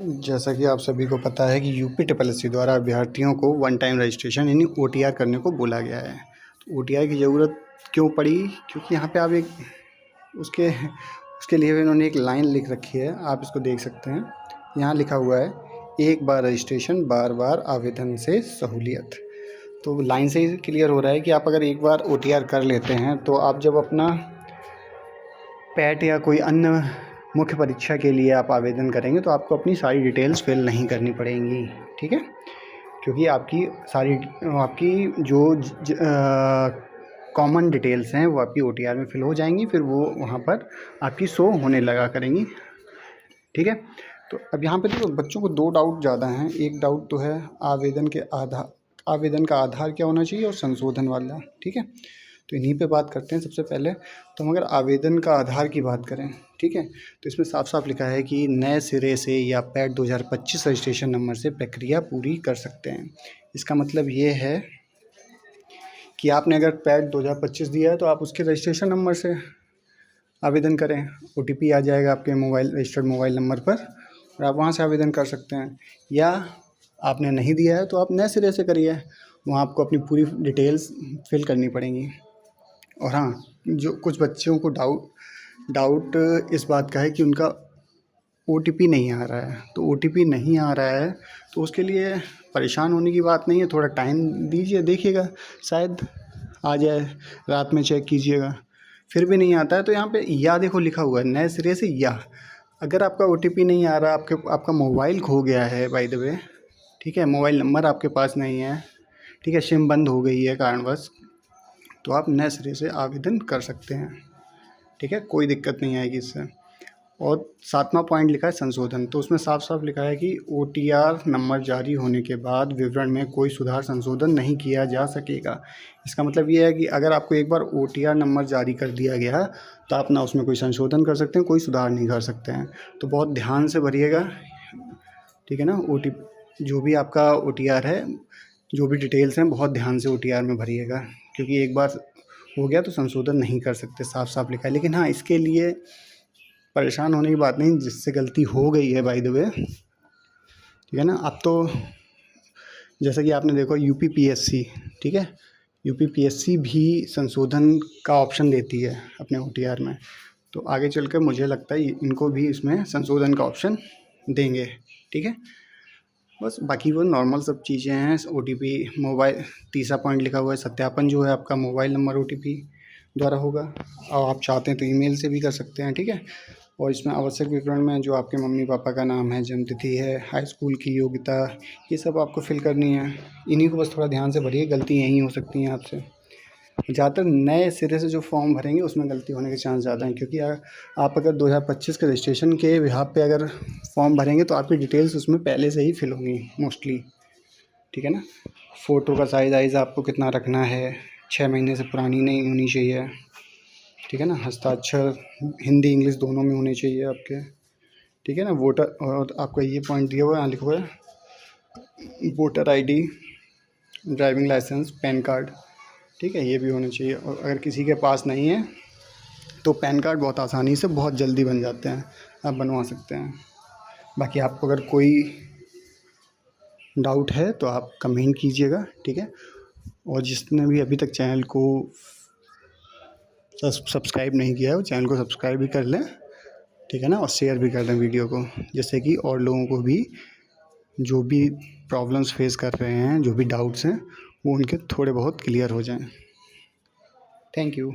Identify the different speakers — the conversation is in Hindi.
Speaker 1: जैसा कि आप सभी को पता है कि यूपी ट्रिपल एससी द्वारा अभ्यर्थियों को वन टाइम रजिस्ट्रेशन यानी ओटीआर करने को बोला गया है। तो ओटीआर की ज़रूरत क्यों पड़ी? क्योंकि यहाँ पे आप एक उसके उसके लिए इन्होंने एक लाइन लिख रखी है, आप इसको देख सकते हैं। यहाँ लिखा हुआ है, एक बार रजिस्ट्रेशन बार बार आवेदन से सहूलियत। तो लाइन से ही क्लियर हो रहा है कि आप अगर एक बार ओटीआर कर लेते हैं तो आप जब अपना पैट या कोई अन्य मुख्य परीक्षा के लिए आप आवेदन करेंगे तो आपको अपनी सारी डिटेल्स फिल नहीं करनी पड़ेंगी, ठीक है? क्योंकि आपकी जो कॉमन डिटेल्स हैं वो आपकी ओटीआर में फिल हो जाएंगी, फिर वो वहाँ पर आपकी शो होने लगा करेंगी, ठीक है? तो अब यहाँ पे देखो बच्चों को दो डाउट ज़्यादा हैं। एक डाउट तो है आवेदन का आधार क्या होना चाहिए और संशोधन वाला, ठीक है? तो इन्हीं पे बात करते हैं। सबसे पहले तो हम अगर आवेदन का आधार की बात करें, ठीक है, तो इसमें साफ साफ लिखा है कि नए सिरे से या पैट 2025 रजिस्ट्रेशन नंबर से प्रक्रिया पूरी कर सकते हैं। इसका मतलब ये है कि आपने अगर पैट 2025 दिया है तो आप उसके रजिस्ट्रेशन नंबर से आवेदन करें। ओटीपी आ जाएगा आपके रजिस्टर्ड मोबाइल नंबर पर और आप वहाँ से आवेदन कर सकते हैं। या आपने नहीं दिया है तो आप नए सिरे से करिए, वहाँ आपको अपनी पूरी डिटेल्स फिल करनी पड़ेंगी। और हाँ, जो कुछ बच्चों को डाउट इस बात का है कि उनका ओटीपी नहीं आ रहा है। तो ओटीपी नहीं आ रहा है तो उसके लिए परेशान होने की बात नहीं है, थोड़ा टाइम दीजिए, देखिएगा शायद आ जाए, रात में चेक कीजिएगा। फिर भी नहीं आता है तो यहाँ पे या देखो लिखा हुआ है नए सिरे से या। अगर आपका ओटीपी नहीं आ रहा, आपका मोबाइल खो गया है बाय द वे, ठीक है, मोबाइल नंबर आपके पास नहीं है, ठीक है, सिम बंद हो गई है कारणवश, तो आप नए सिरे से आवेदन कर सकते हैं, ठीक है, कोई दिक्कत नहीं आएगी इससे। और 7वां पॉइंट लिखा है संशोधन। तो उसमें साफ साफ लिखा है कि ओटीआर नंबर जारी होने के बाद विवरण में कोई सुधार संशोधन नहीं किया जा सकेगा। इसका मतलब ये है कि अगर आपको एक बार ओटीआर नंबर जारी कर दिया गया तो आप ना उसमें कोई संशोधन कर सकते हैं, कोई सुधार नहीं कर सकते हैं। तो बहुत ध्यान से भरिएगा, ठीक है ना? जो भी आपका ओटीआर है, जो भी डिटेल्स हैं, बहुत ध्यान से ओटीआर में भरिएगा, क्योंकि एक बार हो गया तो संशोधन नहीं कर सकते, साफ साफ लिखा है। लेकिन हाँ, इसके लिए परेशान होने की बात नहीं, जिससे गलती हो गई है बाय द वे, ठीक है ना? अब तो जैसा कि आपने देखो यूपीपीएससी, ठीक है, यूपीपीएससी भी संशोधन का ऑप्शन देती है अपने ओटीआर में। तो आगे चलकर मुझे लगता है इनको भी इसमें संशोधन का ऑप्शन देंगे, ठीक है? बस बाकी वो नॉर्मल सब चीज़ें हैं। ओटीपी मोबाइल, तीसरा पॉइंट लिखा हुआ है सत्यापन जो है आपका मोबाइल नंबर ओटीपी द्वारा होगा, और आप चाहते हैं तो ईमेल से भी कर सकते हैं, ठीक है? और इसमें आवश्यक विवरण में जो आपके मम्मी पापा का नाम है, जन्म तिथि है, हाई स्कूल की योग्यता, ये सब आपको फिल करनी है। इन्हीं को बस थोड़ा ध्यान से भरिए, गलती यहीं हो सकती है आपसे। ज़्यादातर नए सिरे से जो फॉर्म भरेंगे उसमें गलती होने के चांस ज़्यादा हैं, क्योंकि आप अगर 2025 के रजिस्ट्रेशन के बिहाफ पे अगर फॉर्म भरेंगे तो आपकी डिटेल्स उसमें पहले से ही फिल होंगी मोस्टली, ठीक है ना? फ़ोटो का साइज़ आपको कितना रखना है, 6 महीने से पुरानी नहीं होनी चाहिए, ठीक है ना? हस्ताक्षर हिंदी इंग्लिश दोनों में होने चाहिए आपके, ठीक है ना? वोटर, और आपका ये पॉइंट दिया हुआ है, यहाँ लिखा हुआ है voter ID, driving licence, PAN card, ठीक है, ये भी होने चाहिए। और अगर किसी के पास नहीं है तो पैन कार्ड बहुत आसानी से बहुत जल्दी बन जाते हैं, आप बनवा सकते हैं। बाकी आपको अगर कोई डाउट है तो आप कमेंट कीजिएगा, ठीक है? और जिसने भी अभी तक चैनल को सब्सक्राइब नहीं किया है वो चैनल को सब्सक्राइब भी कर लें, ठीक है ना? और शेयर भी कर दें वीडियो को, जिससे कि और लोगों को भी जो भी प्रॉब्लम्स फेस कर रहे हैं, जो भी डाउट्स हैं, वो उनके थोड़े बहुत क्लियर हो जाएं। Thank you.